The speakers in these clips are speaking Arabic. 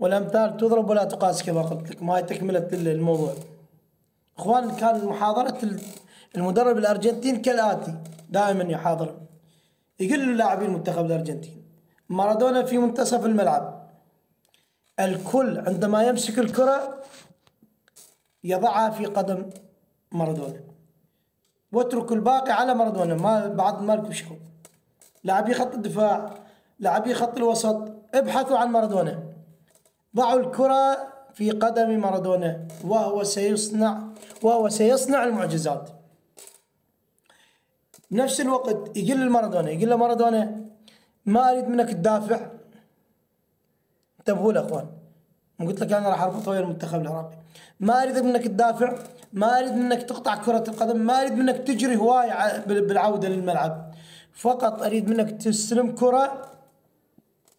والأمثال تضرب ولا تقاس كما قلت لكم. هاي تكملة الموضوع. إخوان، كان محاضرة المدرب الأرجنتين كالآتي، دائما يحاضر يقول لاعبين المنتخب الأرجنتين: مارادونا في منتصف الملعب، الكل عندما يمسك الكرة يضعها في قدم مارادونا، واترك الباقي على مارادونا، ما بعد ما لكم شغل. لاعبي خط الدفاع، لاعبي خط الوسط، ابحثوا عن مارادونا، ضعوا الكرة في قدم مارادونا وهو سيصنع المعجزات. بنفس الوقت يقول له مارادونا: ما اريد منك تدافع. انتبهوا اخوان، قلت لك انا راح اربط ويا المنتخب العراقي. ما اريد منك تدافع، ما اريد منك تقطع كرة القدم، ما اريد منك تجري هواي بالعودة للملعب، فقط اريد منك تستلم كرة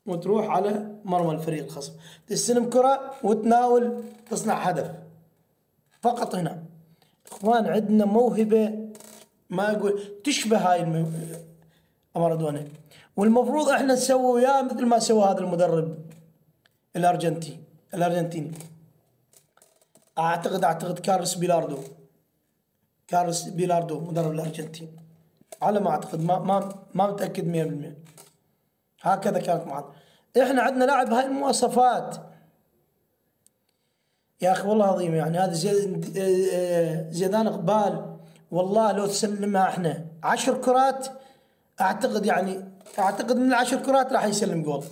وتروح على مرمى الفريق الخصم، تستلم كرة وتناول تصنع هدف فقط. هنا اخوان عندنا موهبة ما اقول تشبه هاي مارادونا، والمفروض احنا نسوي وياه مثل ما سوى هذا المدرب الارجنتيني. اعتقد كارلوس بيلاردو مدرب الارجنتين، على ما اعتقد، ما متاكد 100%. هكذا كانت معادلة. احنا عندنا لاعب هاي المواصفات يا اخي، والله عظيم. يعني هذا زيدان اقبال، والله لو تسلمها احنا 10 كرات اعتقد من 10 كرات راح يسلم جول.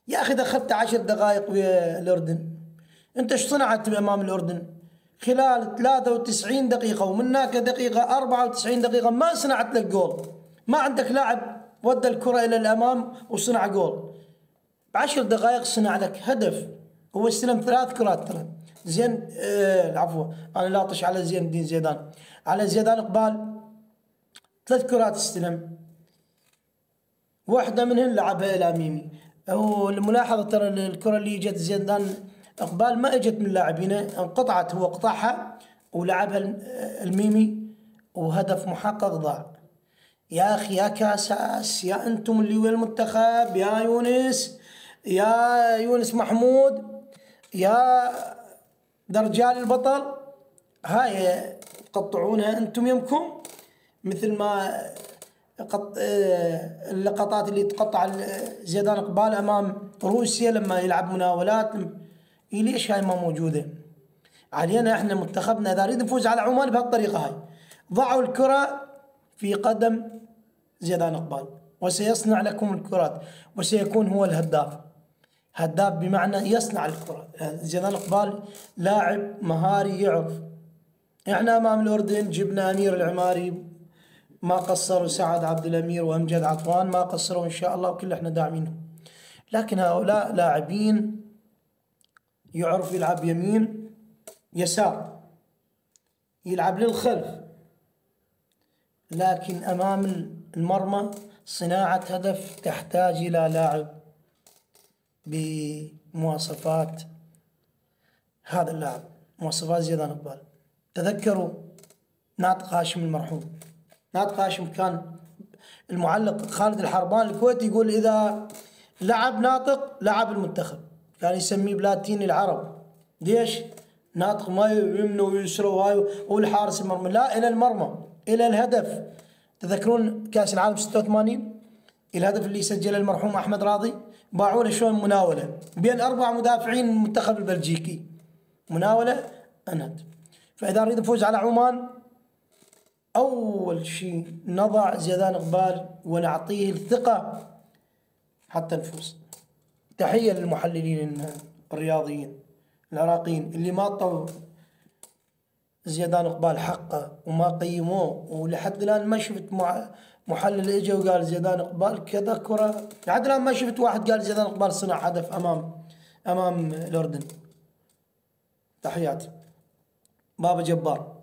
يا اخي دخلت 10 دقائق ويا الاردن، انت ايش صنعت امام الاردن؟ خلال 93 دقيقة ومن هناك دقيقة 94 دقيقة ما صنعت لك جول. ما عندك لاعب ودى الكرة الى الامام وصنع جول. ب10 دقائق صنع لك هدف. هو استلم 3 كرات ترى. زين العفو، انا لاطش على زين الدين زيدان. على زيدان اقبال 3 كرات استلم، واحدة منهن لعبها الى ميمي. والملاحظة ترى الكرة اللي جت زيدان اقبال ما اجت من لاعبينه، انقطعت، هو قطعها ولعبها الميمي وهدف محقق ضاع. يا اخي يا كاساس، يا انتم اللي ويا المنتخب، يا يونس محمود، يا رجال البطل، هاي تقطعونها انتم يمكم، مثل ما اللقطات اللي تقطع زيدان اقبال امام روسيا لما يلعب مناولات. ليش هاي ما موجوده؟ علينا احنا منتخبنا اذا نريد نفوز على عمان بهالطريقه هاي، ضعوا الكره في قدم زيدان اقبال وسيصنع لكم الكرات وسيكون هو الهداف. هداف بمعنى يصنع الكرة. زيدان اقبال لاعب مهاري يعرف. احنا امام الاردن جبنا امير العماري ما قصروا، سعد عبد الامير وامجد عطوان ما قصروا ان شاء الله، وكل احنا داعمينهم. لكن هؤلاء لاعبين يعرف يلعب يمين يسار، يلعب للخلف، لكن امام المرمى صناعة هدف تحتاج الى لاعب بمواصفات هذا اللاعب، مواصفات زيدان اقبال. تذكروا ناطق هاشم المرحوم. ناطق هاشم كان المعلق خالد الحربان الكويتي يقول اذا لعب ناطق لعب المنتخب، كان يسميه بلاتيني العرب. ليش؟ ناطق ما يمنه ويسره وهاي والحارس المرمى، لا، الى المرمى، الى الهدف. تذكرون كاس العالم 86 الهدف اللي سجله المرحوم احمد راضي؟ باعوا له شلون مناوله بين 4 مدافعين المنتخب البلجيكي، مناوله انهت. فاذا نريد نفوز على عمان اول شيء نضع زيدان اقبال ونعطيه الثقه حتى نفوز. تحيه للمحللين الرياضيين العراقيين اللي ما اعطوا زيدان اقبال حقه وما قيموه، ولحد الان ما شفت محلل اجى وقال زيدان اقبال كذا كره. لحد الان ما شفت واحد قال زيدان اقبال صنع هدف امام الاردن. تحياتي. بابا جبار.